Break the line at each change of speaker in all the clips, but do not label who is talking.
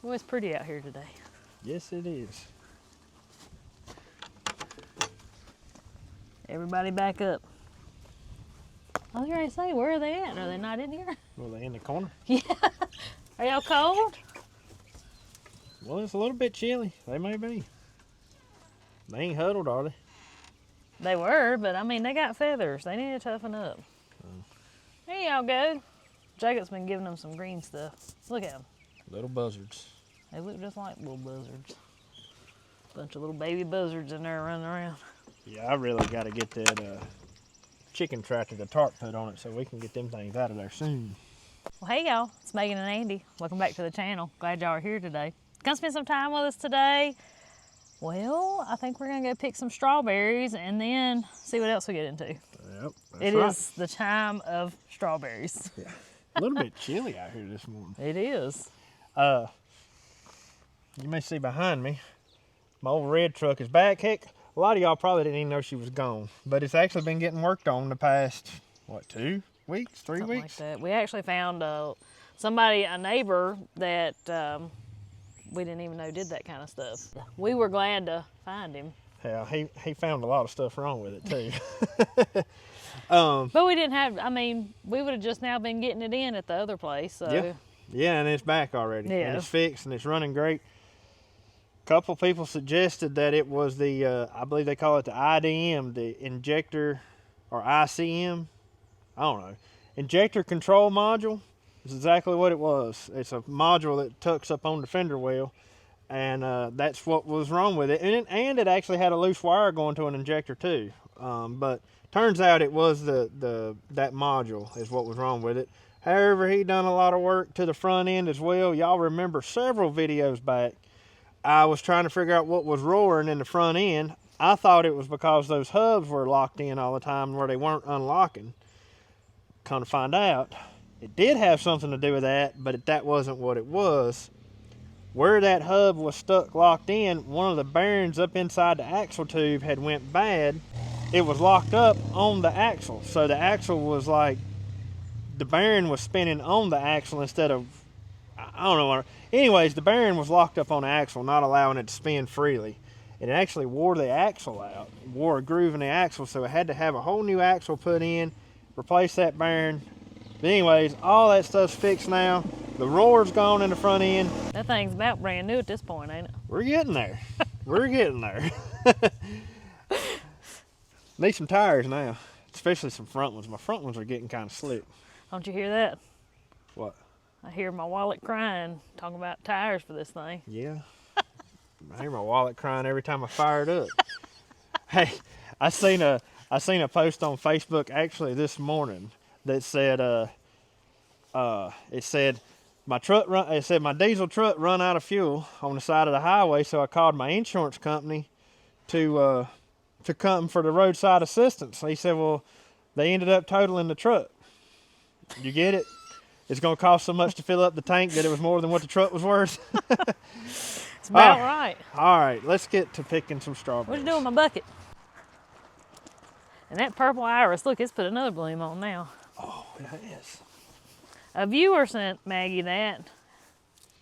Well, it's pretty out here today.
Yes, it is.
Everybody back up. I was ready to say, where are they at? Are they not in here?
Well, they in the corner.
Yeah. Are y'all cold?
Well, it's a little bit chilly. They may be. They ain't huddled, are they?
They were, but I mean, they got feathers. They need to toughen up. There y'all go. Jacob's been giving them some green stuff. Look at them.
Little buzzards.
They look just like little buzzards. Bunch of little baby buzzards in there running around.
Yeah, I really got to get that chicken tractor, the tarp put on it so we can get them things out of there soon.
Well, hey y'all, it's Meagan and Andy. Welcome back to the channel. Glad y'all are here today. Gonna spend some time with us today. Well, I think we're gonna go pick some strawberries and then see what else we get into.
Yep, that's
It
right.
is the time of strawberries.
Yeah. A little bit chilly out here this morning.
It is.
You may see behind me, my old red truck is back. Heck, a lot of y'all probably didn't even know she was gone, but it's actually been getting worked on the past, what, 2 weeks, 3
Something
weeks?
like that. We actually found a neighbor that we didn't even know did that kind of stuff. We were glad to find him.
Yeah, he found a lot of stuff wrong with it too.
But we didn't have, I mean, we would have just now been getting it in at the other place. So.
Yeah, and it's back already.
Yeah.
And it's fixed and it's running great. A couple people suggested that it was the, I believe they call it the IDM, the injector, or ICM. I don't know. Injector control module is exactly what it was. It's a module that tucks up on the fender well, and that's what was wrong with it. And it actually had a loose wire going to an injector too. But turns out it was that module is what was wrong with it. However, he done a lot of work to the front end as well. Y'all remember several videos back, I was trying to figure out what was roaring in the front end. I thought it was because those hubs were locked in all the time where they weren't unlocking. Come to find out, it did have something to do with that, but that wasn't what it was. Where that hub was stuck locked in, one of the bearings up inside the axle tube had went bad. It was locked up on the axle, so the axle was like, the bearing was spinning on the axle instead of, I don't know. Anyways, the bearing was locked up on the axle, not allowing it to spin freely. It actually wore the axle out, wore a groove in the axle, so it had to have a whole new axle put in, replace that bearing. But anyways, all that stuff's fixed now. The roar's gone in the front end.
That thing's about brand new at this point, ain't it?
We're getting there. We're getting there. Need some tires now, especially some front ones. My front ones are getting kind of slick.
Don't you hear that?
What?
I hear my wallet crying, talking about tires for this thing.
Yeah. I hear my wallet crying every time I fire it up. Hey, I seen a post on Facebook actually this morning that said it said my diesel truck run out of fuel on the side of the highway, so I called my insurance company to come for the roadside assistance. He said, well, they ended up totaling the truck. You get it? It's going to cost so much to fill up the tank that it was more than what the truck was worth.
It's about right.
All right, let's get to picking some strawberries.
What you doing with my bucket? And that purple iris, look, it's put another bloom on now.
Oh, it has.
A viewer sent Maggie that.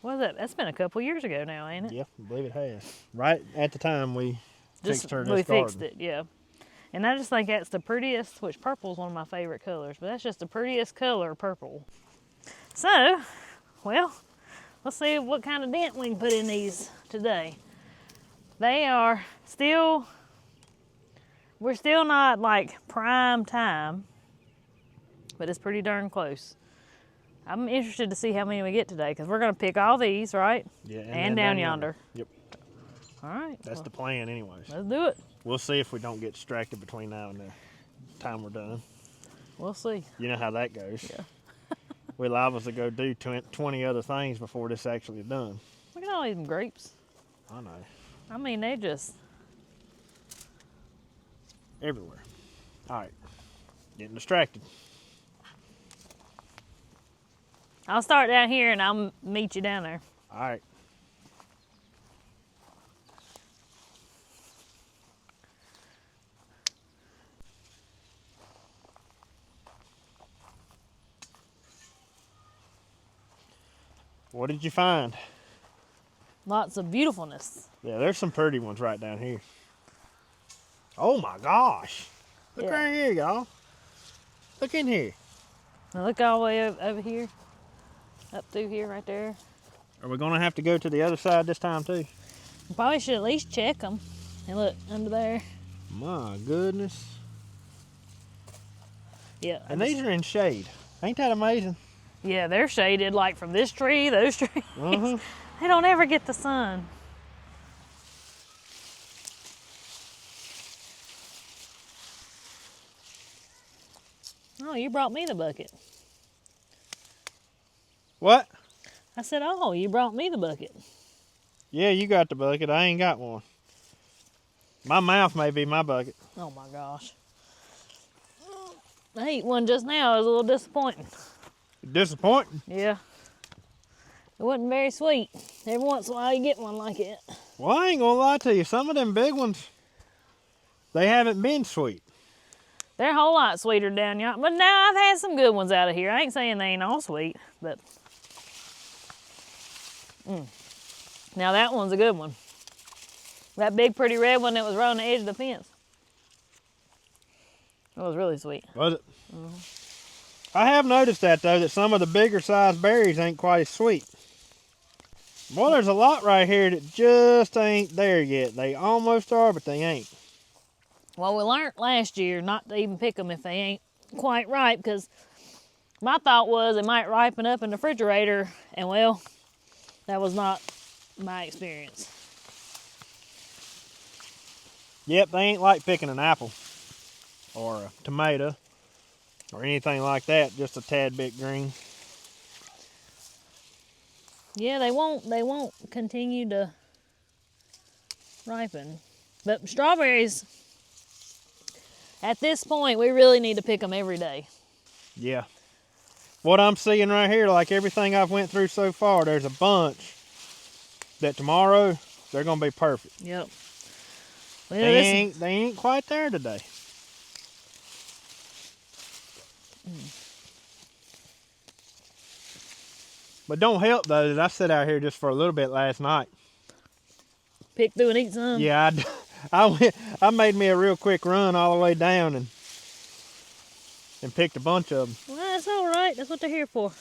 What was that? That's been a couple years ago now, ain't it?
Yeah, I believe it has. Right at the time we fixed her this garden.
We fixed it, yeah. And I just think that's the prettiest, which purple is one of my favorite colors, but that's just the prettiest color, purple. So, well, let's see what kind of dent we can put in these today. They are still, we're still not like prime time, but it's pretty darn close. I'm interested to see how many we get today, because we're going to pick all these, right?
Yeah,
and down yonder.
Yep.
All right.
That's the plan anyways.
Let's do it.
We'll see if we don't get distracted between now and the time we're done.
We'll see.
You know how that goes.
Yeah.
We liable to go do 20 other things before this actually is done.
Look at all these grapes.
I know.
I mean, they just...
Everywhere. All right. Getting distracted.
I'll start down here and I'll meet you down there.
All right. What did you find?
Lots of beautifulness.
Yeah, there's some pretty ones right down here. Oh my gosh. Look
Yeah.
right here, y'all. Look in here.
Now look all the way over here. Up through here, right there.
Are we gonna have to go to the other side this time too?
We probably should at least check them. And look, under there.
My goodness.
Yeah.
And these are in shade. Ain't that amazing?
Yeah, they're shaded like from this tree, those trees.
Uh-huh.
They don't ever get the sun. Oh, you brought me the bucket.
What?
I said, oh, you brought me the bucket.
Yeah, you got the bucket. I ain't got one. My mouth may be my bucket.
Oh my gosh. I ate one just now. It was a little disappointing.
Disappointing.
Yeah. It wasn't very sweet. Every once in a while you get one like it.
Well, I ain't gonna lie to you. Some of them big ones, they haven't been sweet.
They're a whole lot sweeter down here. But now I've had some good ones out of here. I ain't saying they ain't all sweet, but now that one's a good one. That big pretty red one that was right on the edge of the fence. It was really sweet.
Was it? I have noticed that though, that some of the bigger sized berries ain't quite as sweet. Well, there's a lot right here that just ain't there yet. They almost are, but they ain't.
Well, we learned last year not to even pick them if they ain't quite ripe, because my thought was it might ripen up in the refrigerator, and well, that was not my experience.
Yep, they ain't like picking an apple or a tomato or anything like that, just a tad bit green.
Yeah, they won't continue to ripen. But strawberries, at this point, we really need to pick them every day.
Yeah. What I'm seeing right here, like everything I've went through so far, there's a bunch that tomorrow they're gonna be perfect.
Yep. Well,
They ain't quite there today. But don't help though that I sat out here just for a little bit last night.
pick through and eat some.
Yeah, I made me a real quick run all the way down and picked a bunch of them.
Well, that's all right. That's what they're here for.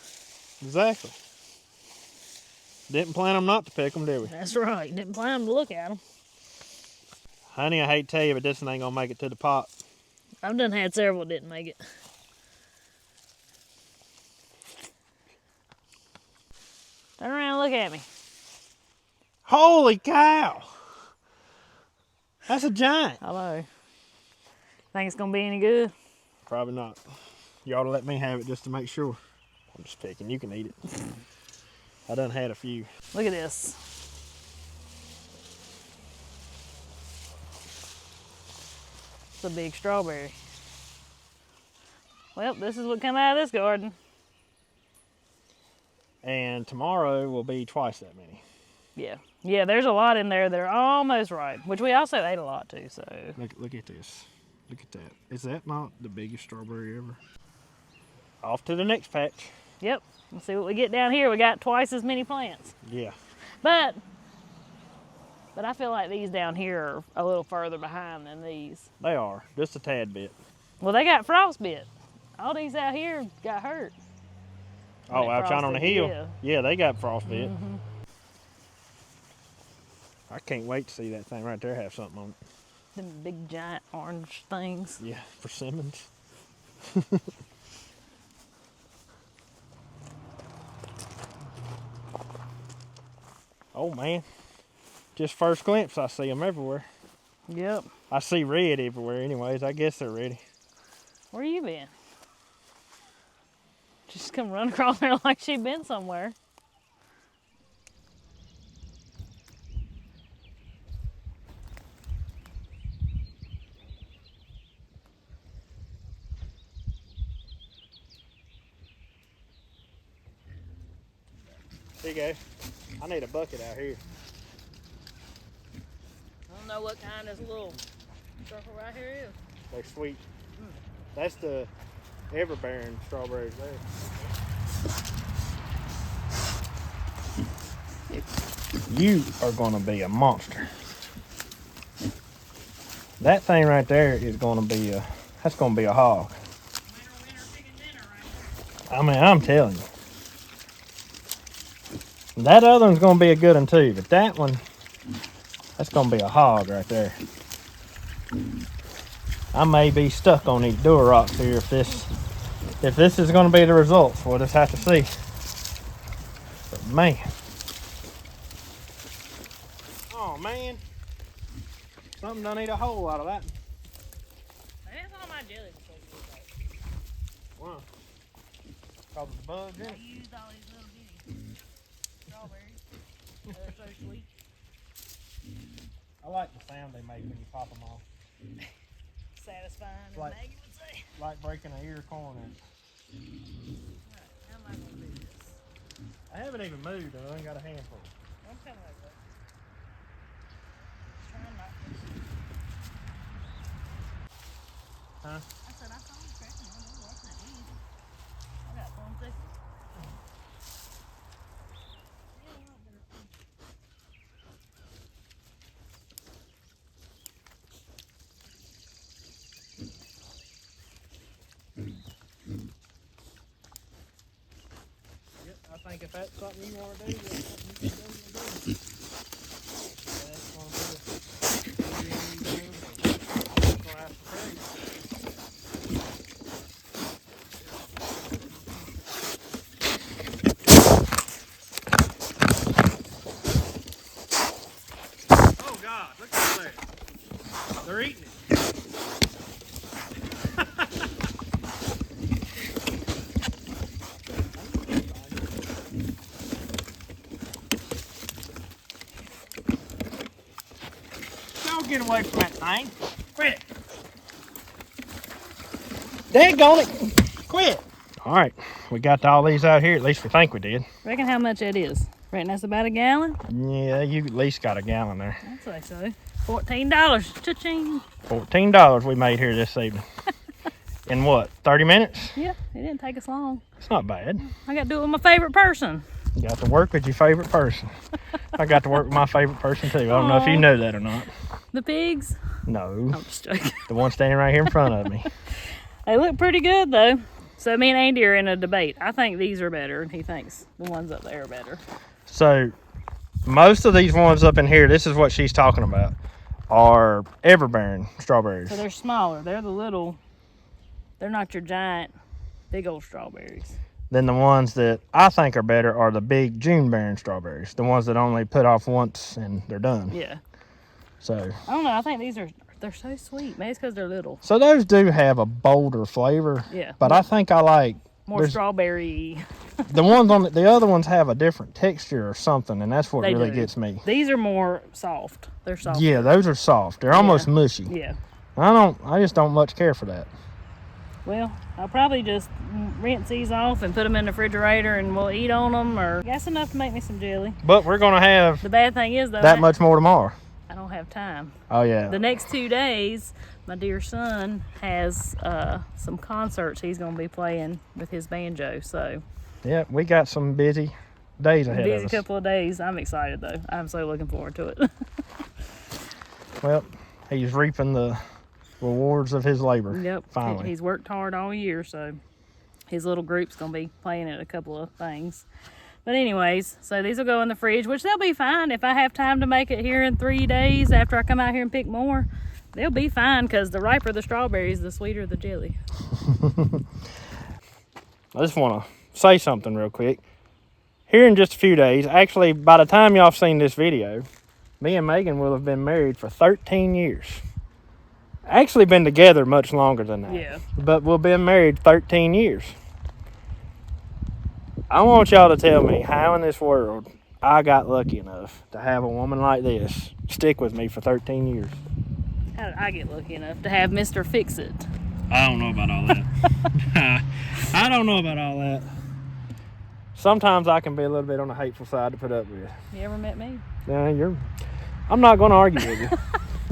Exactly. Didn't plan them not to pick them, did we?
That's right. Didn't plan to look at them.
Honey, I hate to tell you, but this one ain't gonna make it to the pot.
I've done had several that didn't make it. Turn around and look at me.
Holy cow! That's a giant.
Hello. Think it's gonna be any good?
Probably not. You ought to let me have it just to make sure. I'm just picking. You can eat it. I done had a few.
Look at this. It's a big strawberry. Well, this is what come out of this garden.
And tomorrow will be twice that many.
Yeah. Yeah, there's a lot in there that are almost ripe, which we also ate a lot too, so.
Look at this. Look at that. Is that not the biggest strawberry ever? Off to the next patch.
Yep. Let's see what we get down here. We got twice as many plants.
Yeah.
But I feel like these down here are a little further behind than these.
They are. Just a tad bit.
Well, they got frostbite. All these out here got hurt.
Oh, out on the hill?
Yeah.
Yeah, they got frostbite. Mm-hmm. I can't wait to see that thing right there have something on it.
Them big giant orange things.
Yeah, persimmons. Oh man, just first glimpse, I see them everywhere.
Yep.
I see red everywhere anyways. I guess they're ready.
Where you been? Just come run across there like she been somewhere.
There you go. I need a bucket out here.
I don't know what kind this little circle right here is.
They're sweet. That's the ever-bearing strawberries there. You are gonna be a monster. That thing right there is gonna be that's gonna be a hog.
Winner, chicken dinner right there.
I mean, I'm telling you. That other one's gonna be a good one too, but that one, that's gonna be a hog right there. I may be stuck on these door rocks here if this is gonna be the results. We'll just have to see. But man. Oh man. Something done eat a hole out of that.
That's all my jelly before you use that.
Wow. Cause the bugs in
I
it.
used all these little bitty strawberries. They're so sweet.
I like the sound they make when you pop them off.
Satisfying,
Like-
as Megan would say.
Like breaking an ear corn.
Right, how am I going to do this?
I haven't even moved and I ain't got a handful.
I'm coming over. Trying not to.
Huh?
I said, I saw you cracking one. I was watching it eat. I got one too.
Yep, I think if that's something you want to do, that's something you can do. That's going to be I'm going to have to tell you. Oh God, look over there. They're eating it. Don't get away from that thing. Quit. Daggone it. Quit. All right, we got all these out here. At least we think we did.
Reckon how much that is? Reckon that's about a gallon?
Yeah, you at least got a gallon there.
I'd say so. $14. Cha-ching.
$14 we made here this evening. In what, 30 minutes?
Yeah, it didn't take us long.
It's not bad.
I got to do it with my favorite person.
You got to work with your favorite person. I got to work with my favorite person too. I don't know if you know that or not.
The pigs?
No,
I'm just joking.
the one standing right here in front of me.
They look pretty good though. So me and Andy are in a debate. I think these are better, and he thinks the ones up there are better.
So, most of these ones up in here, this is what she's talking about, are everbearing strawberries.
So they're smaller. They're the little, they're not your giant, big old strawberries.
Then the ones that I think are better are the big June-bearing strawberries, the ones that only put off once and they're done.
Yeah.
So
I don't know. I think these are, they're so sweet. Maybe it's because they're little.
So those do have a bolder flavor.
Yeah.
But I think I like
More strawberry.
the ones on the other ones have a different texture or something, and that's what
They
really
do.
gets me.
These are more soft. They're soft.
Yeah, those are soft. They're almost mushy.
Yeah.
I just don't much care for that.
Well, I'll probably just rinse these off and put them in the refrigerator and we'll eat on them, or that's enough to make me some jelly.
But we're gonna have
The bad thing is though,
that much more tomorrow.
I don't have time.
Oh yeah.
The next 2 days, my dear son has some concerts he's going to be playing with his banjo. So
Yeah, we got some busy days ahead
busy
of us.
couple of days. I'm excited though. I'm so looking forward to it.
Well, he's reaping the rewards of his labor.
Yep.
Finally.
He's worked hard all year, so his little group's going to be playing at a couple of things. But anyways, so these will go in the fridge, which they'll be fine if I have time to make it here in 3 days after I come out here and pick more. They'll be fine because the riper the strawberries, the sweeter the jelly.
I just want to say something real quick. Here in just a few days, actually, by the time y'all seen this video, me and Megan will have been married for 13 years. Actually been together much longer than that.
Yeah.
But we've been married 13 years. I want y'all to tell me how in this world I got lucky enough to have a woman like this stick with me for 13 years.
How did I get lucky enough to have Mr. Fix-It?
I don't know about all that. I don't know about all that. Sometimes I can be a little bit on the hateful side to put up with.
You ever met me?
Yeah, I'm not going to argue with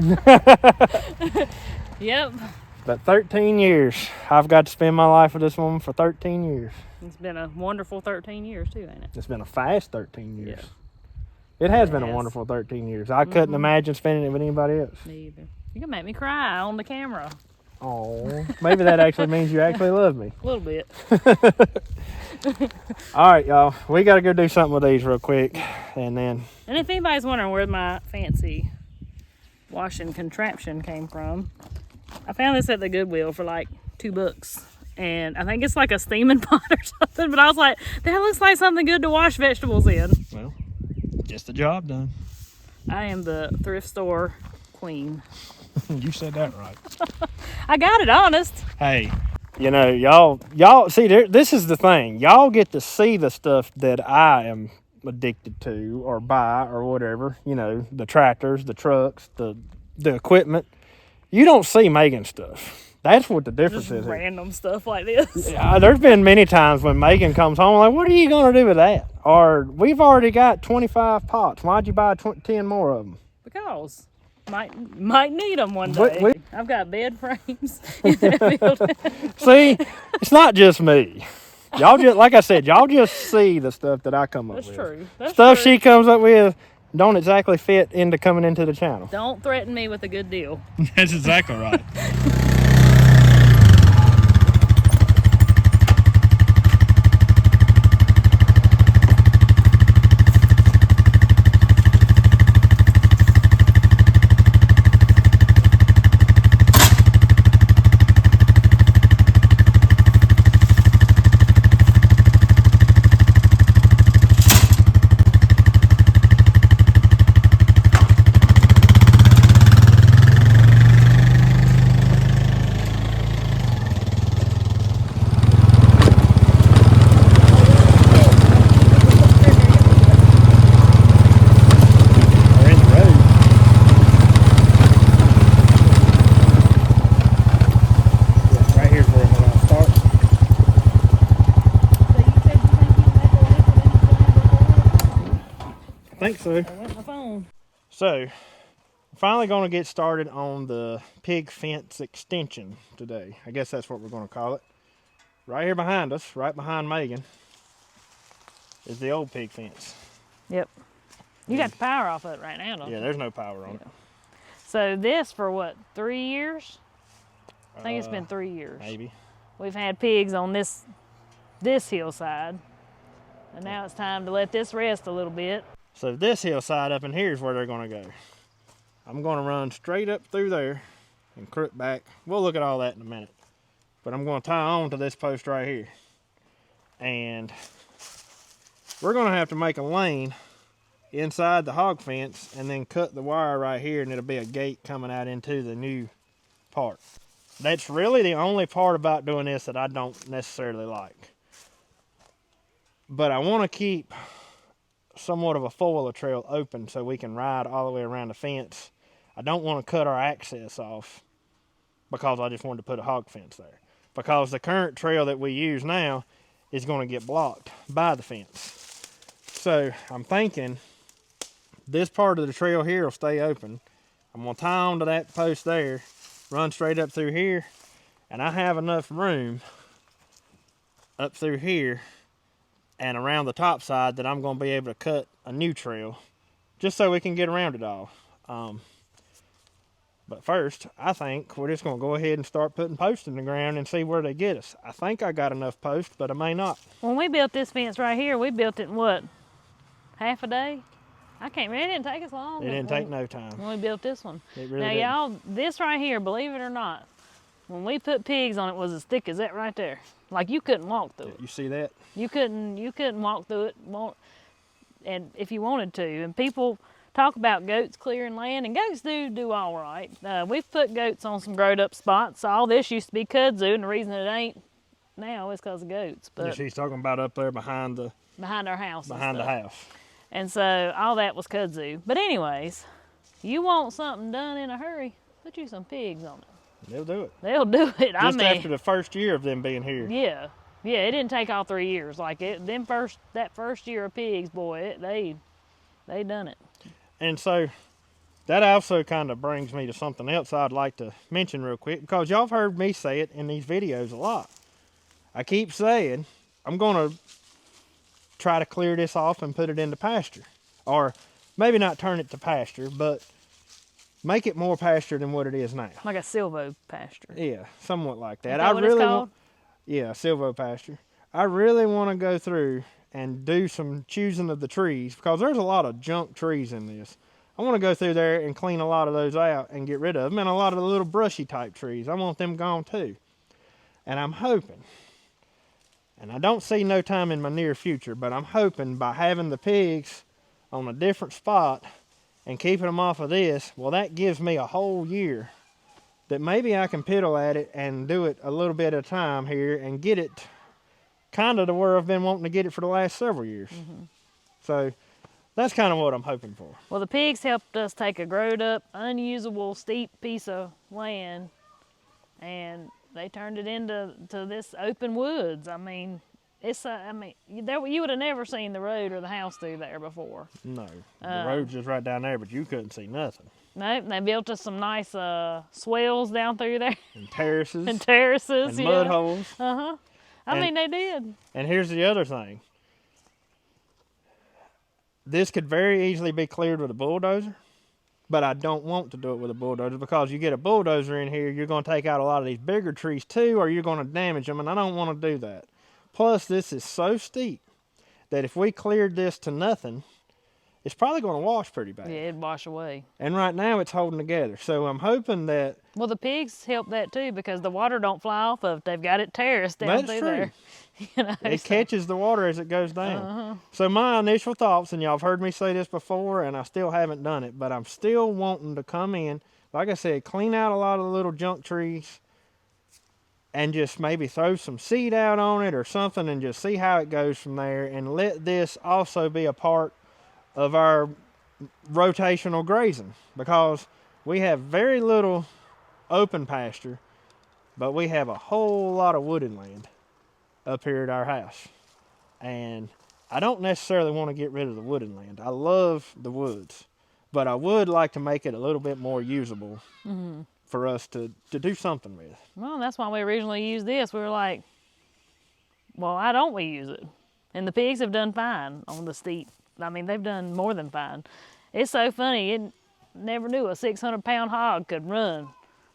you.
Yep.
But 13 years. I've got to spend my life with this woman for 13 years.
It's been a wonderful 13 years too, ain't it?
It's been a fast 13 years.
Yeah.
It has been a
Yes.
wonderful 13 years. I couldn't imagine spending it with anybody else.
Me either. You can make me cry on the camera.
Oh, maybe that actually means you actually love me.
A little bit.
All right, y'all. We got to go do something with these real quick, and then.
And if anybody's wondering where my fancy washing contraption came from, I found this at the Goodwill for like $2. And I think it's like a steaming pot or something. But I was like, that looks like something good to wash vegetables in.
Well, gets the job done.
I am the thrift store queen.
You said that right.
I got it honest.
Hey, you know, y'all see, this is the thing. Y'all get to see the stuff that I am addicted to or buy or whatever. You know, the tractors, the trucks, the equipment. You don't see Meagan stuff. That's what the difference
Just
is.
random stuff like this.
There's been many times when Meagan comes home like, what are you going to do with that? Or, we've already got 25 pots. Why'd you buy 10 more of them?
Because might need them one day. I've got bed frames.
See, it's not just me. Y'all just, like I said, y'all just see the stuff that I come up with.
That's true. That's
Stuff
true.
she comes up with don't exactly fit into coming into the channel.
Don't threaten me with a good deal.
That's exactly right. So, we're finally going to get started on the pig fence extension today. I guess that's what we're going to call it. Right here behind us, right behind Meagan, is the old pig fence.
Yep. You got the power off of it right now, don't you?
Yeah, there's no power on it.
So this for what, 3 years? I think it's been 3 years.
Maybe.
We've had pigs on this hillside. And now it's time to let this rest a little bit.
So this hillside up in here is where they're going to go. I'm going to run straight up through there and crook back. We'll look at all that in a minute. But I'm going to tie on to this post right here. And we're going to have to make a lane inside the hog fence and then cut the wire right here, and it'll be a gate coming out into the new part. That's really the only part about doing this that I don't necessarily like. But I want to keep somewhat of a foiler trail open so we can ride all the way around the fence. I don't want to cut our access off because I just wanted to put a hog fence there. Because the current trail that we use now is going to get blocked by the fence. So I'm thinking this part of the trail here will stay open. I'm going to tie on to that post there, run straight up through here, and I have enough room up through here and around the top side that I'm going to be able to cut a new trail just so we can get around it all. But first, I think we're just going to go ahead and start putting posts in the ground and see where they get us. I think I got enough posts, but I may not.
When we built this fence right here, we built it in what, half a day? I can't remember. It didn't take us long.
It didn't take no time.
When we built this one.
It really
now,
didn't.
y'all, this right here, believe it or not, when we put pigs on it, was as thick as that right there. Like you couldn't walk through it.
You see that?
You couldn't walk through it, and if you wanted to. And people talk about goats clearing land, and goats do all right. We've put goats on some growed up spots. All this used to be kudzu, and the reason it ain't now is because of goats. But
yeah, she's talking about up there behind
our house.
Behind the house.
And so all that was kudzu. But anyways, you want something done in a hurry, put you some pigs on it.
They'll do it.
They'll do it.
Just after the first year of them being here.
Yeah. Yeah, it didn't take all 3 years. Like that first year of pigs, boy, they done it.
And so that also kind of brings me to something else I'd like to mention real quick, because y'all have heard me say it in these videos a lot. I keep saying I'm going to try to clear this off and put it into pasture, or maybe not turn it to pasture, but make it more pasture than what it is now.
Like a silvo pasture.
Yeah, somewhat like that.
Is that what it's called?
Yeah, silvo pasture. I really want to go through and do some choosing of the trees because there's a lot of junk trees in this. I want to go through there and clean a lot of those out and get rid of them, and a lot of the little brushy type trees. I want them gone too. And I'm hoping, and I don't see no time in my near future, but I'm hoping by having the pigs on a different spot and keeping them off of this, well, that gives me a whole year that maybe I can piddle at it and do it a little bit at a time here and get it kind of to where I've been wanting to get it for the last several years. So that's kind of what I'm hoping for.
Well, the pigs helped us take a growed up, unusable, steep piece of land, and they turned it into this open woods. I mean, you would have never seen the road or the house through there before.
No, the road's just right down there, but you couldn't see nothing.
Nope, they built us some nice swells down through there.
And terraces.
And terraces,
and mud holes.
I mean, they did.
And here's the other thing. This could very easily be cleared with a bulldozer, but I don't want to do it with a bulldozer because you get a bulldozer in here, you're going to take out a lot of these bigger trees too, or you're going to damage them, and I don't want to do that. Plus, this is so steep that if we cleared this to nothing, it's probably going to wash pretty bad.
Yeah, it'd wash away.
And right now it's holding together. So I'm hoping that...
Well, the pigs help that too because the water don't fly off of it. They've got it terraced down through there. You know,
it catches the water as it goes down. So my initial thoughts, and y'all have heard me say this before, and I still haven't done it, but I'm still wanting to come in, like I said, clean out a lot of the little junk trees and just maybe throw some seed out on it or something and just see how it goes from there, and let this also be a part of our rotational grazing because we have very little open pasture, but we have a whole lot of wooded land up here at our house. And I don't necessarily want to get rid of the wooded land. I love the woods, but I would like to make it a little bit more usable for us to do something with.
Well, that's why we originally used this. We were like, well, why don't we use it? And the pigs have done fine on the steep. I mean, they've done more than fine. It's so funny. It never knew a 600-pound hog could run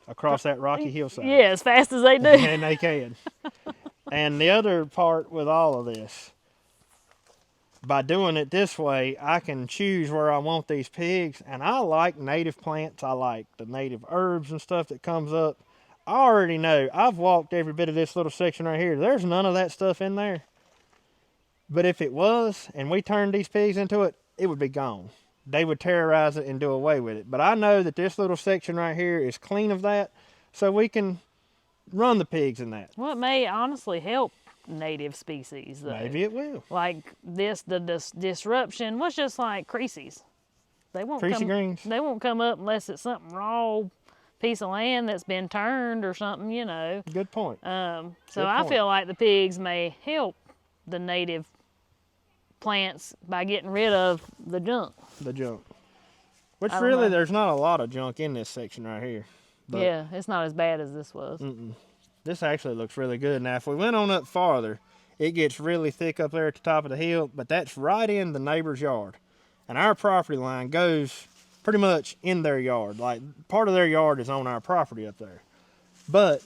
across that rocky hillside.
Yeah, as fast as they do.
And they can. And the other part with all of this, by doing it this way, I can choose where I want these pigs. And I like native plants. I like the native herbs and stuff that comes up. I already know. I've walked every bit of this little section right here. There's none of that stuff in there. But if it was, and we turned these pigs into it, it would be gone. They would terrorize it and do away with it. But I know that this little section right here is clean of that, so we can run the pigs in that.
Well, it may honestly help native species, though.
Maybe it will.
Like the disruption was just like creases. They won't
Creasy greens.
They won't come up unless it's something raw piece of land that's been turned or something, you know.
Good point.
So I feel like the pigs may help the native plants by getting rid of the junk.
The junk. Which really, there's not a lot of junk in this section right here. But
yeah, it's not as bad as this was.
This actually looks really good. Now, if we went on up farther, it gets really thick up there at the top of the hill, but that's right in the neighbor's yard. And our property line goes pretty much in their yard. Like, part of their yard is on our property up there. But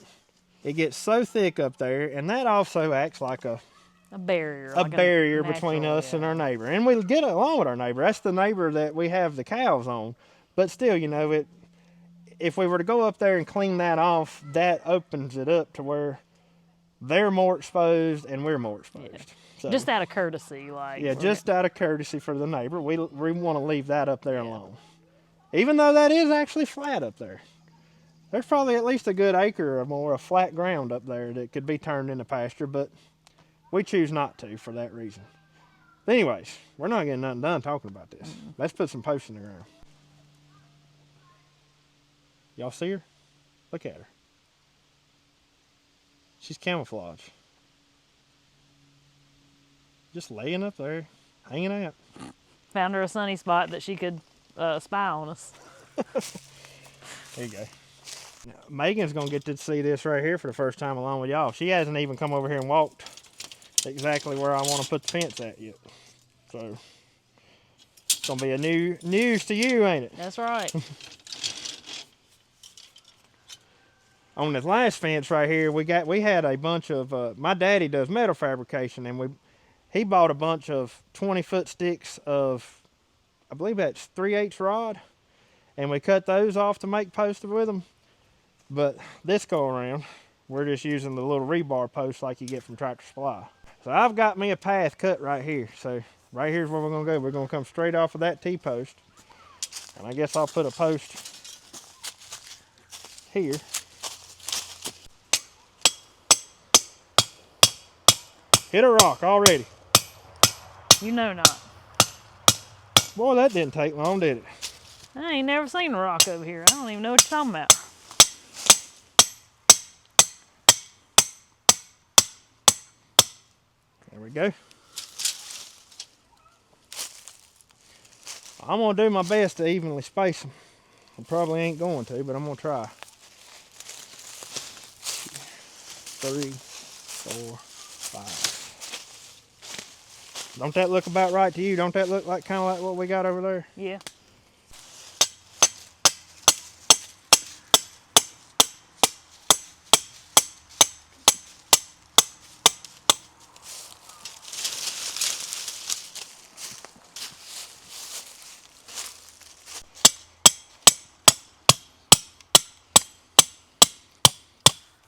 it gets so thick up there, and that also acts like a
barrier.
A barrier between us and our neighbor. And we get along with our neighbor. That's the neighbor that we have the cows on. But still, you know, if we were to go up there and clean that off, that opens it up to where they're more exposed and we're more exposed.
Yeah.
So,
just out of courtesy.
Just out of courtesy for the neighbor. We want to leave that up there alone. Even though that is actually flat up there. There's probably at least a good acre or more of flat ground up there that could be turned into pasture, but we choose not to for that reason. But anyways, we're not getting nothing done talking about this. Let's put some posts in the ground. Y'all see her? Look at her. She's camouflage. Just laying up there, hanging out.
Found her a sunny spot that she could spy on us.
There you go. Now, Megan's going to get to see this right here for the first time along with y'all. She hasn't even come over here and walked exactly where I want to put the fence at yet. So gonna be a news to you, ain't it?
That's right.
On this last fence right here, we had a bunch of. My daddy does metal fabrication, and he bought a bunch of 20-foot sticks of, I believe that's 3/8 rod, and we cut those off to make posts with them. But this go around, we're just using the little rebar posts like you get from Tractor Supply. So I've got me a path cut right here. So right here's where we're gonna go. We're gonna come straight off of that T-post, and I guess I'll put a post here. Hit a rock already.
You know not.
Boy, that didn't take long, did it?
I ain't never seen a rock over here. I don't even know what you're talking about.
There we go. I'm gonna do my best to evenly space them. I probably ain't going to, but I'm gonna try. 3, 4, 5. Don't that look about right to you? Don't that look like kind of like what we got over there?
Yeah.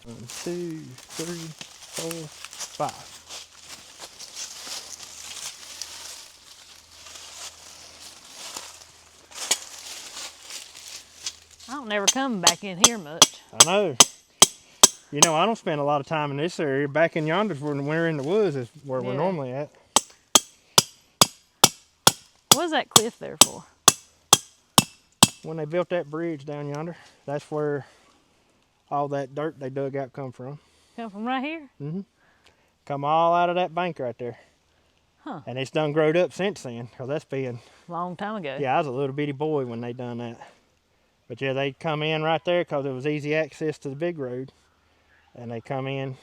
One, 2, 3, 4, 5.
I don't never come back in here much.
I know. You know, I don't spend a lot of time in this area. Back in yonder, when we're in the woods, is where we're normally at.
What's that cliff there for?
When they built that bridge down yonder, that's where all that dirt they dug out come from.
Come from right here?
Mm-hmm. Come all out of that bank right there.
Huh.
And it's done growed up since then, because that's been...
Long time ago.
Yeah, I was a little bitty boy when they done that. But yeah, they come in right there because it was easy access to the big road. And they come in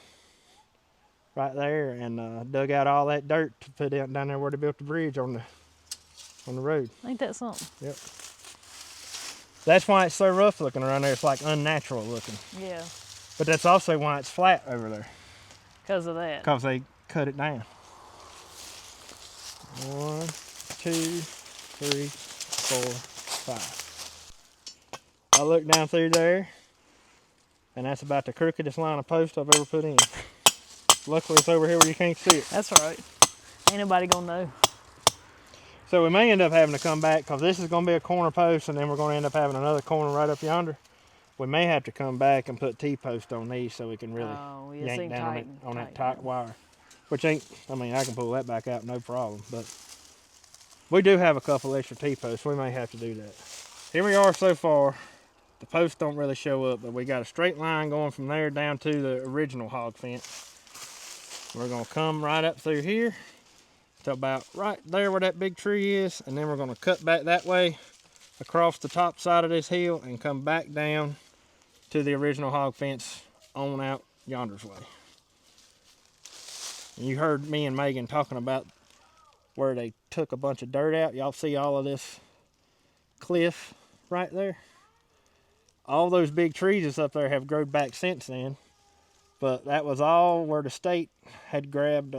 right there and dug out all that dirt to put down there where they built the bridge on the road.
Ain't that something?
Yep. That's why it's so rough looking around there. It's like unnatural looking.
Yeah.
But that's also why it's flat over there.
Because of that.
Because they cut it down. 1, 2, 3, 4, 5. I look down through there, and that's about the crookedest line of post I've ever put in. Luckily it's over here where you can't see it.
That's right. Ain't nobody gonna know.
So we may end up having to come back, because this is going to be a corner post, and then we're going to end up having another corner right up yonder. We may have to come back and put T-post on these so we can really yank down on that tight wire. Which ain't, I mean, I can pull that back out no problem, but we do have a couple extra T-posts. We may have to do that. Here we are so far. The posts don't really show up, but we got a straight line going from there down to the original hog fence. We're going to come right up through here to about right there where that big tree is, and then we're going to cut back that way across the top side of this hill and come back down to the original hog fence on out yonder's way. And you heard me and Megan talking about where they took a bunch of dirt out. Y'all see all of this cliff right there? All those big trees that's up there have grown back since then, but that was all where the state had grabbed,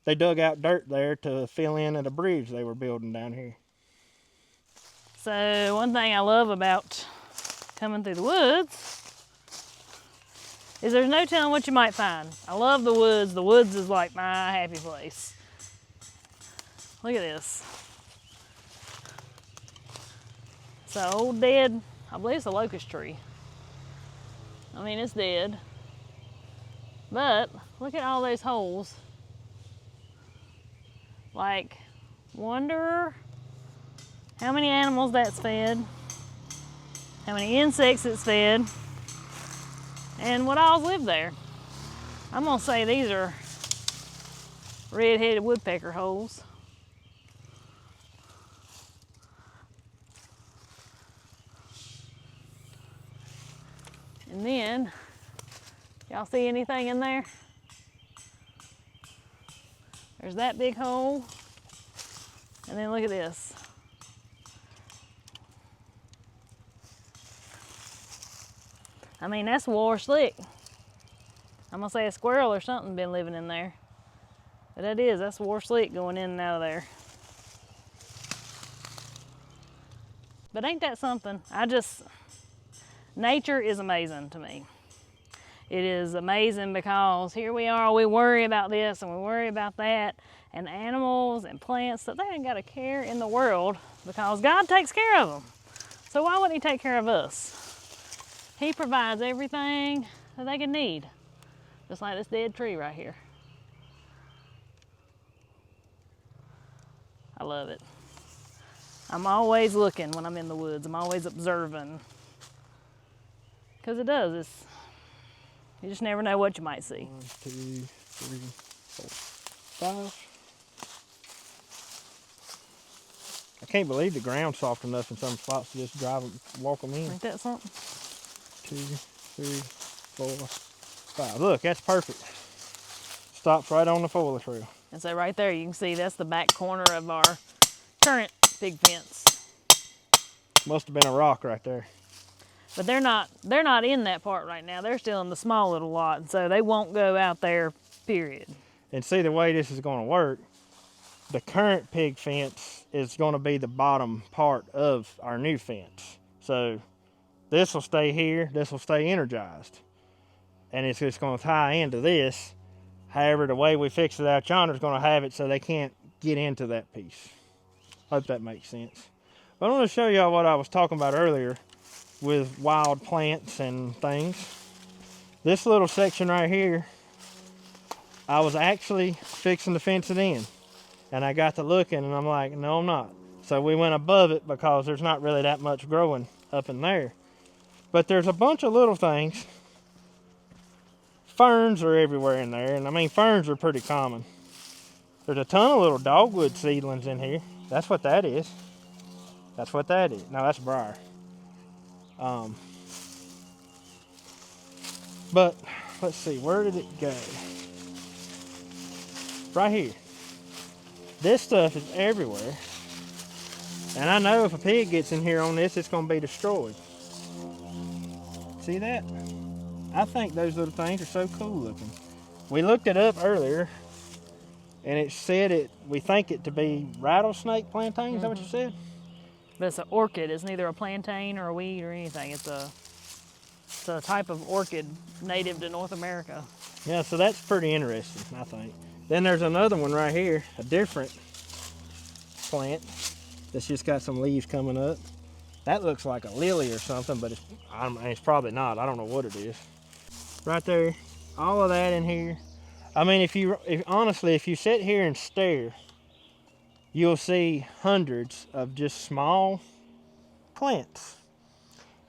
they dug out dirt there to fill in at a bridge they were building down here.
So one thing I love about coming through the woods is there's no telling what you might find. I love the woods. The woods is like my happy place. Look at this. It's an old dead, I believe it's a locust tree. I mean, it's dead. But look at all those holes. Like, wonder how many animals that's fed, how many insects it's fed, and what all live there. I'm gonna say these are red-headed woodpecker holes. And then, y'all see anything in there? There's that big hole. And then look at this. I mean, that's war slick. I'm gonna say a squirrel or something been living in there. But that's war slick going in and out of there. But ain't that something? Nature is amazing to me. It is amazing because here we are, we worry about this and we worry about that, and animals and plants, that they ain't got a care in the world because God takes care of them. So why wouldn't He take care of us? He provides everything that they can need, just like this dead tree right here. I love it. I'm always looking when I'm in the woods. I'm always observing. Because you just never know what you might see.
1, 2, 3, 4, 5. I can't believe the ground's soft enough in some spots to just walk them in.
Ain't that something?
2, 3, 4, 5. Look, that's perfect. Stops right on the foliage trail.
And so right there, you can see that's the back corner of our current big fence.
Must have been a rock right there.
But they're not in that part right now. They're still in the small little lot, and so they won't go out there, period.
And see the way this is going to work, the current pig fence is going to be the bottom part of our new fence. So this will stay here, this will stay energized. And it's just going to tie into this. However, the way we fix it out yonder is going to have it so they can't get into that piece. Hope that makes sense. But I want to show y'all what I was talking about earlier with wild plants and things. This little section right here, I was actually fixing to fence it in. And I got to looking and I'm like, no, I'm not. So we went above it because there's not really that much growing up in there. But there's a bunch of little things. Ferns are everywhere in there, and I mean, ferns are pretty common. There's a ton of little dogwood seedlings in here. That's what that is. That's what that is. No, that's briar. But let's see, where did it go? Right here. This stuff is everywhere. And I know if a pig gets in here on this, it's going to be destroyed. See that? I think those little things are so cool looking. We looked it up earlier, and it said we think it to be rattlesnake plantain. Is that what you said?
But it's an orchid. It's neither a plantain or a weed or anything. It's a type of orchid native to North America.
Yeah, so that's pretty interesting, I think. Then there's another one right here, a different plant that's just got some leaves coming up. That looks like a lily or something, but it's probably not. I don't know what it is. Right there, all of that in here. I mean, honestly, if you sit here and stare, you'll see hundreds of just small plants.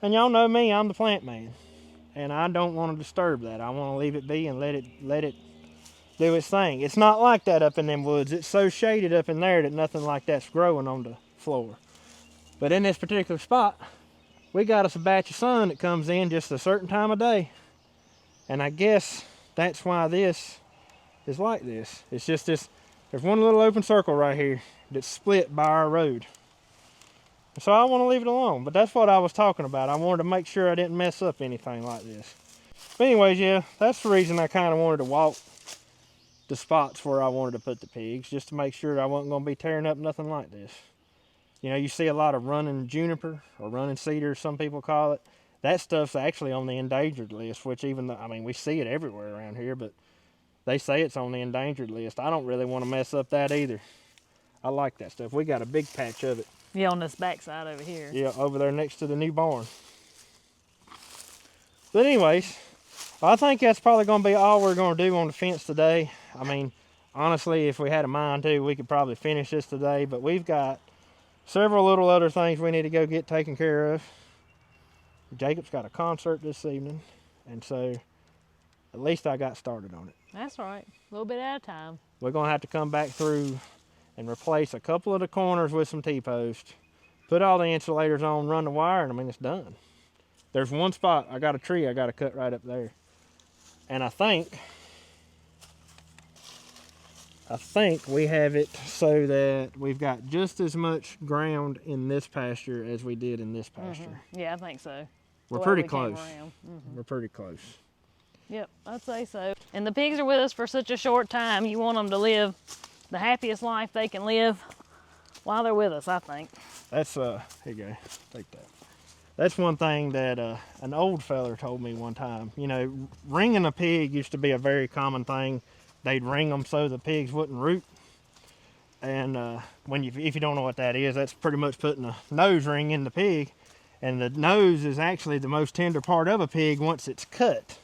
And y'all know me, I'm the plant man. And I don't want to disturb that. I want to leave it be and let it do its thing. It's not like that up in them woods. It's so shaded up in there that nothing like that's growing on the floor. But in this particular spot, we got us a batch of sun that comes in just a certain time of day. And I guess that's why this is like this. It's just this, there's one little open circle right here that's split by our road. So I want to leave it alone, but that's what I was talking about. I wanted to make sure I didn't mess up anything like this. But anyways, yeah, that's the reason I kind of wanted to walk the spots where I wanted to put the pigs, just to make sure I wasn't going to be tearing up nothing like this. You know, you see a lot of running juniper or running cedar, some people call it. That stuff's actually on the endangered list, which even though, I mean, we see it everywhere around here, but they say it's on the endangered list. I don't really want to mess up that either. I like that stuff. We got a big patch of it.
Yeah, on this backside over here.
Yeah, over there next to the new barn. But anyways, I think that's probably going to be all we're going to do on the fence today. I mean, honestly, if we had a mind to, we could probably finish this today, but we've got several little other things we need to go get taken care of. Jacob's got a concert this evening, and so at least I got started on it.
That's right, a little bit at a time.
We're going to have to come back through and replace a couple of the corners with some T-posts, put all the insulators on, run the wire, and I mean, it's done. There's one spot, I got a tree I got to cut right up there. And I think we have it so that we've got just as much ground in this pasture as we did in this pasture.
Yeah, I think so.
We're
the way
pretty
we came
close.
around.
We're pretty close.
Yep, I'd say so. And the pigs are with us for such a short time. You want them to live the happiest life they can live while they're with us, I think.
That's, here you go, take that. That's one thing that an old feller told me one time. You know, ringing a pig used to be a very common thing. They'd ring them so the pigs wouldn't root. And if you don't know what that is, that's pretty much putting a nose ring in the pig. And the nose is actually the most tender part of a pig once it's cut.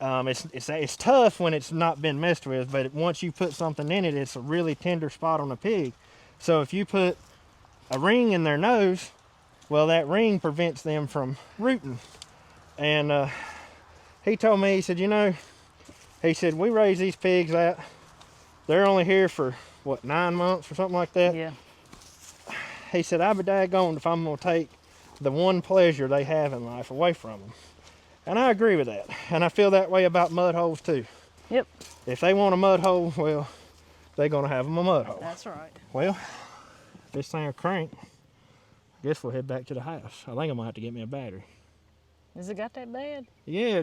It's tough when it's not been messed with, but once you put something in it, it's a really tender spot on a pig. So if you put a ring in their nose, well, that ring prevents them from rooting. And he told me, he said, you know, he said, we raise these pigs out. They're only here for, what, 9 months or something like that?
Yeah.
He said, I'll be daggone if I'm going to take the one pleasure they have in life away from them. And I agree with that. And I feel that way about mud holes too.
Yep.
If they want a mud hole, well, they're going to have them a mud hole.
That's right.
Well, this thing will crank. I guess we'll head back to the house. I think I'm going to have to get me a battery.
Has it got that bad?
Yeah,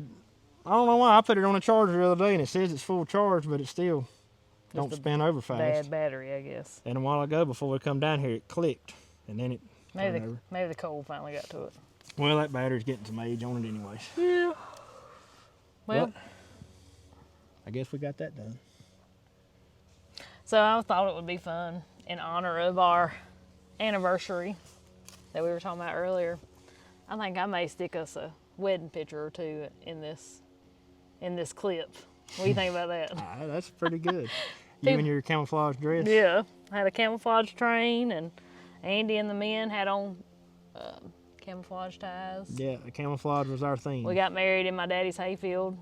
I don't know why. I put it on a charger the other day and it says it's full charge, but it still don't spin over fast.
Bad battery, I guess.
And a while ago, before we come down here, it clicked. And then it turned over.
Maybe the cold finally got to it.
Well, that battery's getting some age on it anyways.
Yeah. Well,
I guess we got that done.
so I thought it would be fun in honor of our anniversary that we were talking about earlier. I think I may stick us a wedding picture or two in this clip. What do you think about that?
That's pretty good. You in your camouflage dress?
Yeah, I had a camouflage train, and Andy and the men had on camouflage ties.
Yeah, the camouflage was our theme.
We got married in my daddy's hayfield.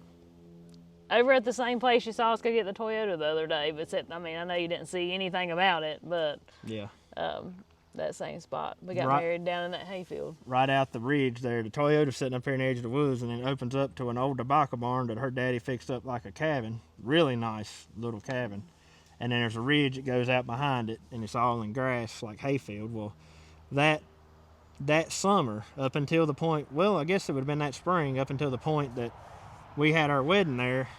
Over at the same place you saw us go get the Toyota the other day, but I know you didn't see anything about it, but
yeah,
that same spot. We got
Right.
married down in that hayfield.
Right out the ridge there, the Toyota's sitting up here in the edge of the woods, and then it opens up to an old tobacco barn that her daddy fixed up like a cabin. Really nice little cabin. And then there's a ridge that goes out behind it, and it's all in grass like hayfield. Well, that summer, up until the point, well, I guess it would have been that spring, up until the point that we had our wedding there,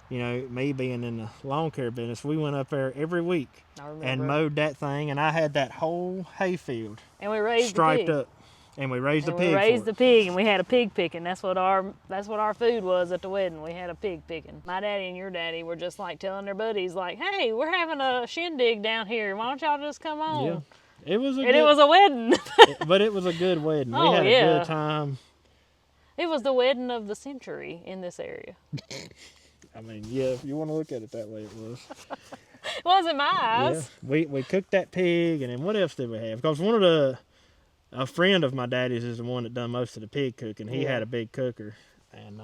you know, me being in the lawn care business, we went up there every week and mowed that thing, and I had that whole hayfield
And we raised
striped
the pig.
up, and we raised the
And
pig.
we raised
for
the pig, and we had a pig picking. That's what our food was at the wedding. We had a pig picking. My daddy and your daddy were just like telling their buddies, like, "Hey, we're having a shindig down here. Why don't y'all just come on?"
Yeah, it was a
And it was a wedding.
but it was a good wedding.
Oh,
we had
yeah.
a good time.
It was the wedding of the century in this area.
I mean, yeah, if you want to look at it that way, it was.
It wasn't my eyes.
Yeah, we cooked that pig, and then what else did we have? Because a friend of my daddy's is the one that done most of the pig cooking. He had a big cooker, and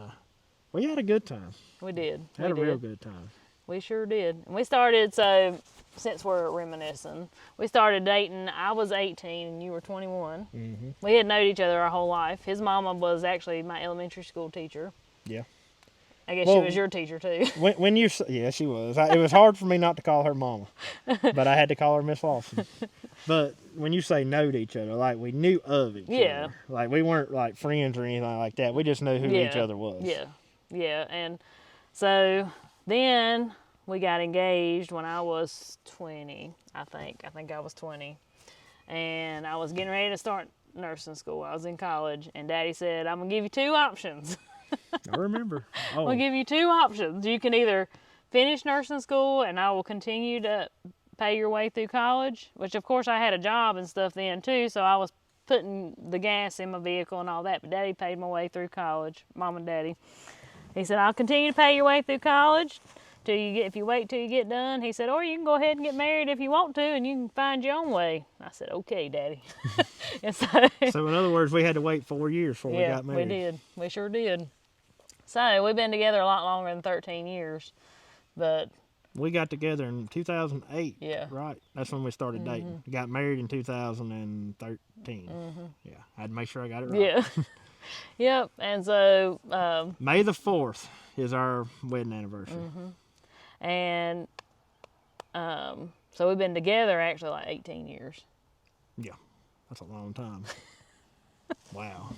we had a good time.
We did.
Had a real good time.
We sure did. And we started, so since we're reminiscing, we started dating. I was 18 and you were 21.
Mm-hmm.
We had known each other our whole life. His mama was actually my elementary school teacher.
Yeah.
I guess she was your teacher too.
Yeah, she was. It was hard for me not to call her mama, but I had to call her Miss Lawson. But when you say know to each other, like we knew of each other. Like we weren't like friends or anything like that. We just knew who each other was.
Yeah. And so then we got engaged when I was 20, I think. I think I was 20. And I was getting ready to start nursing school. I was in college, and Daddy said, "I'm going to give you two options."
I remember.
I'll give you two options. You can either finish nursing school and I will continue to pay your way through college, which of course I had a job and stuff then too, so I was putting the gas in my vehicle and all that, but Daddy paid my way through college, Mom and Daddy. He said, "I'll continue to pay your way through college if you wait till you get done." He said, "Or you can go ahead and get married if you want to, and you can find your own way." I said, "Okay, Daddy." And
so in other words, we had to wait 4 years before we got married.
We did. We sure did. So we've been together a lot longer than 13 years, but
we got together in 2008.
Yeah.
Right. That's when we started dating. Got married in 2013. Yeah. I had to make sure I got it right.
Yeah. Yep. And so
May the 4th is our wedding anniversary.
And so we've been together actually like 18 years.
Yeah. That's a long time. Wow.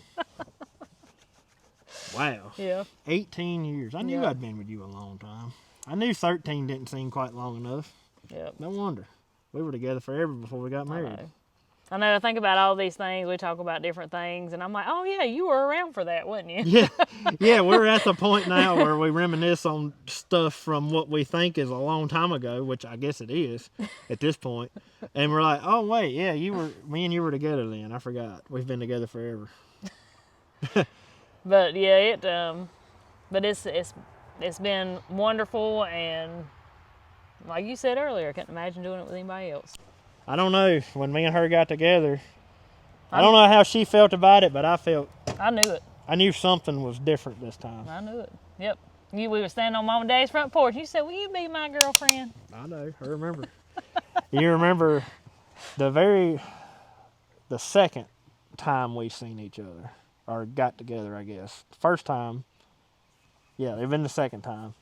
Wow.
Yeah.
18 years. I knew
Yeah.
I'd been with you a long time. I knew 13 didn't seem quite long enough.
Yep.
No wonder. We were together forever before we got married.
I know. I think about all these things. We talk about different things, and I'm like, oh yeah, you were around for that, wasn't you?
Yeah. Yeah, we're at the point now where we reminisce on stuff from what we think is a long time ago, which I guess it is at this point. And we're like, oh wait, yeah, me and you were together then. I forgot. We've been together forever.
But yeah, but it's been wonderful, and like you said earlier, I couldn't imagine doing it with anybody else.
I don't know. When me and her got together, I don't know how she felt about it, but I
knew it.
I knew something was different this time.
I knew it. Yep. We were standing on Mom and Dad's front porch. You said, will you be my girlfriend?
I know. I remember. You remember the second time we seen each other, or got together, I guess. The first time, yeah, even the second time,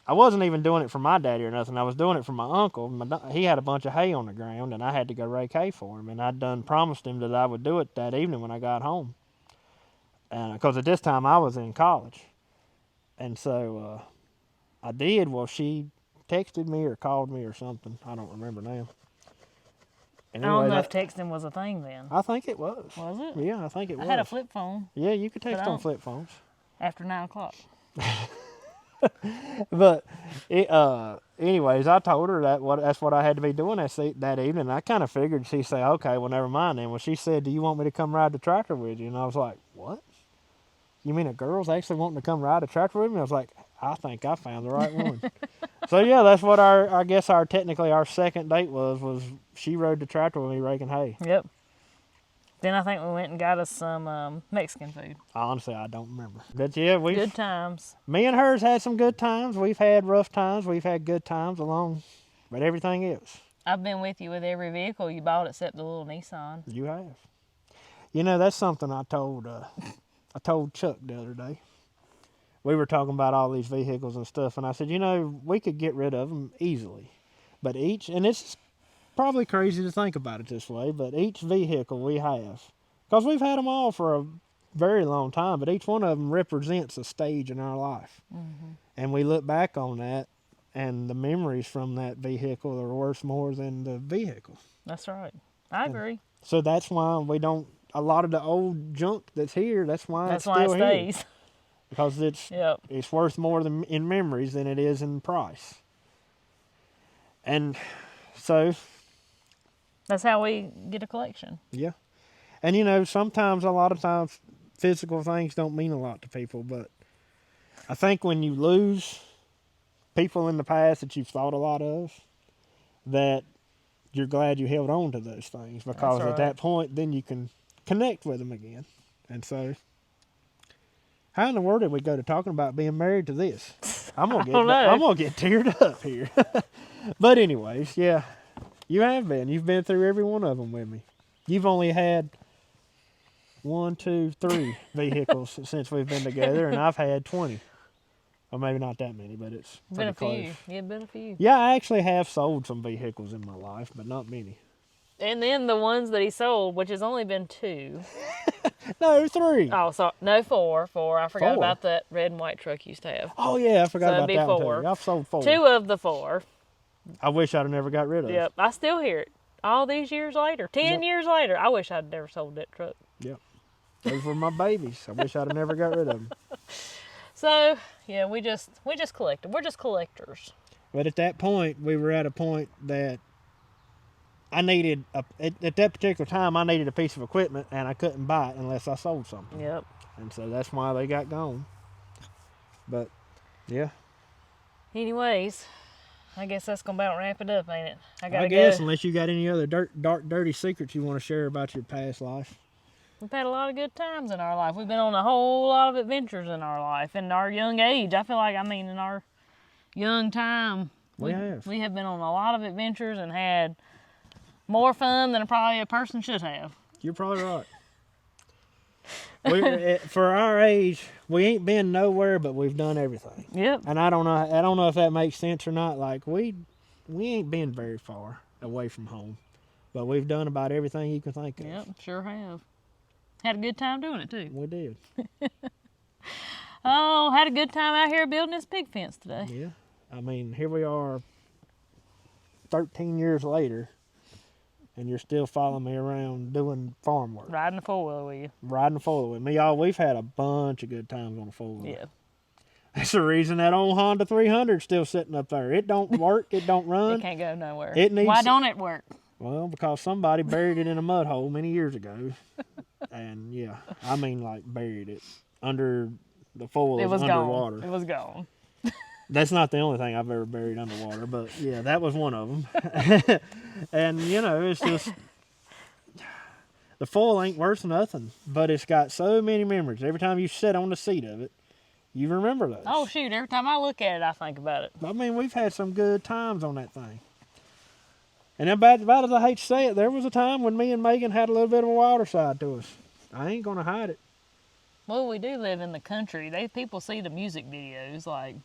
I wasn't even doing it for my daddy or nothing. I was doing it for my uncle. He had a bunch of hay on the ground, and I had to go rake hay for him. And I'd done promised him that I would do it that evening when I got home. And because at this time I was in college. And so I did. Well, she texted me or called me or something. I don't remember now. And
I don't
anyway,
know if texting was a thing then.
I think it was.
Was it?
Yeah, I think it was.
I had a flip phone.
Yeah, you could text on flip phones.
After 9 o'clock.
But anyways, I told her that's what I had to be doing that evening. I kind of figured she'd say, okay, well, never mind then. Well, she said, do you want me to come ride the tractor with you? And I was like, what? You mean a girl's actually wanting to come ride a tractor with me? I was like, I think I found the right one. So yeah, that's what technically our second date was she rode the tractor with me raking hay.
Yep. Then I think we went and got us some Mexican food.
Honestly, I don't remember. But yeah,
good times.
Me and her's had some good times. We've had rough times. We've had good times along with everything else.
I've been with you with every vehicle you bought except the little Nissan.
You have. You know, that's something I told Chuck the other day. We were talking about all these vehicles and stuff, and I said, you know, we could get rid of them easily. But and it's probably crazy to think about it this way, but each vehicle we have, because we've had them all for a very long time, but each one of them represents a stage in our life. Mm-hmm. And we look back on that, and the memories from that vehicle are worth more than the vehicle.
That's right. I agree.
So that's why we don't, a lot of the old junk that's here, that's why it stays. Here. Because it's worth more in memories than it is in price. And so
that's how we get a collection.
Yeah. And you know, a lot of times, physical things don't mean a lot to people, but I think when you lose people in the past that you've thought a lot of, that you're glad you held on to those things, because at that point, then you can connect with them again. And so, how in the world did we go to talking about being married to this? I'm gonna get teared up here. But anyways, yeah, you have been. You've been through every one of them with me. You've only had 1, 2, 3 vehicles since we've been together, and I've had 20. Or maybe not that many, but it's
been a
close.
few. Yeah, been a few.
Yeah, I actually have sold some vehicles in my life, but not many.
And then the ones that he sold, which has only been 2.
No, 3.
Oh, sorry. No, 4. 4. I forgot about that red and white truck you used to have.
Oh, yeah, I forgot about that
4.
one too. I've sold 4.
2 of the 4.
I wish I'd have never got rid of it.
Yep, I still hear it. All these years later, 10 years later, I wish I'd never sold that truck.
Yep. Those were my babies. I wish I'd have never got rid of them.
So, yeah, we just collected. We're just collectors.
But at that point, we were at a point that I needed, at that particular time, I needed a piece of equipment, and I couldn't buy it unless I sold something.
Yep.
And so that's why they got gone. But, yeah.
Anyways, I guess that's going to about wrap it up, ain't it?
I guess, unless you got any other dark, dirty secrets you want to share about your past life.
We've had a lot of good times in our life. We've been on a whole lot of adventures in our life. In our young age, I feel like, in our young time, we have been on a lot of adventures and had more fun than probably a person should have.
You're probably right. For our age, we ain't been nowhere, but we've done everything.
Yep.
And I don't know if that makes sense or not. Like we ain't been very far away from home, but we've done about everything you can think of.
Yep, sure have. Had a good time doing it too.
We did.
Oh, had a good time out here building this pig fence today.
Yeah. I mean, here we are 13 years later, and you're still following me around doing farm work.
Riding the four-wheeler with you.
Riding the four-wheeler with me. Y'all, we've had a bunch of good times on the four-wheeler.
Yeah.
That's the reason that old Honda 300 is still sitting up there. It don't work. It don't run.
It can't go nowhere.
It needs.
Why don't it work?
Well, because somebody buried it in a mud hole many years ago. And, yeah, I mean, like, buried it under the four-wheeler.
It was
underwater.
gone. It was gone.
That's not the only thing I've ever buried underwater, but yeah, that was one of them. And, you know, it's just, the foil ain't worth nothing, but it's got so many memories. Every time you sit on the seat of it, you remember those.
Oh, shoot. Every time I look at it, I think about it.
I mean, we've had some good times on that thing. And about as I hate to say it, there was a time when me and Megan had a little bit of a wilder side to us. I ain't going to hide it.
Well, we do live in the country. People see the music videos, like...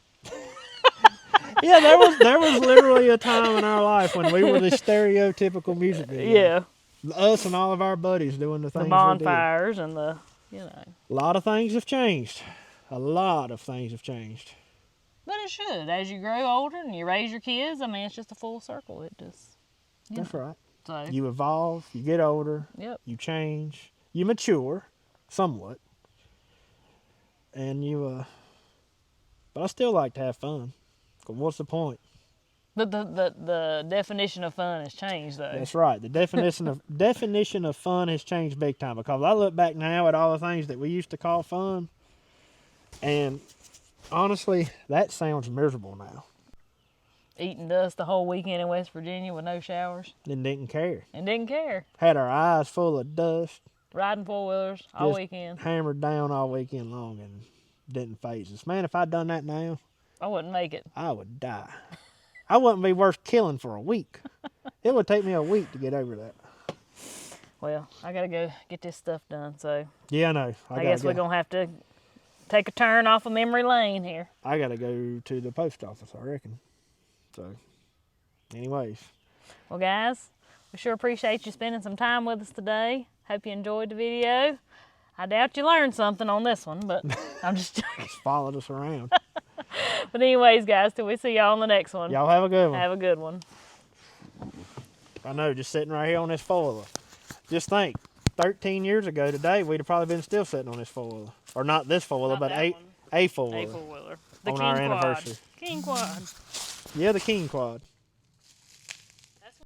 Yeah, there was literally a time in our life when we were the stereotypical music video.
Yeah.
Us and all of our buddies doing the things
The bonfires and the, you know.
A lot of things have changed. A lot of things have changed.
But it should. As you grow older and you raise your kids, I mean, it's just a full circle. It just...
That's right.
So,
You evolve, you get older,
yep.
you change, you mature somewhat. And you, but I still like to have fun. 'Cause what's the point?
But the definition of fun has changed, though.
That's right. The definition of fun has changed big time, because I look back now at all the things that we used to call fun, and honestly, that sounds miserable now.
Eating dust the whole weekend in West Virginia with no showers.
And didn't care.
And didn't care.
Had our eyes full of dust.
Riding four-wheelers all
Just
weekend.
Hammered down all weekend long and didn't phase us. Man, if I'd done that now,
I wouldn't make it.
I would die. I wouldn't be worth killing for a week. It would take me a week to get over that.
Well, I got to go get this stuff done, so
Yeah, I know.
I guess we're going to have to take a turn off of memory lane here.
I got to go to the post office, I reckon. So, anyways.
Well, guys, we sure appreciate you spending some time with us today. Hope you enjoyed the video. I doubt you learned something on this one, but I'm just joking.
Just followed us around.
But anyways, guys, till we see y'all on the next one.
Y'all have a good one.
Have a good one.
I know, just sitting right here on this four-wheeler. Just think, 13 years ago today, we'd have probably been still sitting on this four-wheeler. Or not this four-wheeler, but a four-wheeler.
A four-wheeler. The
On
King
our
Quad.
anniversary.
King Quad.
Yeah, the King Quad.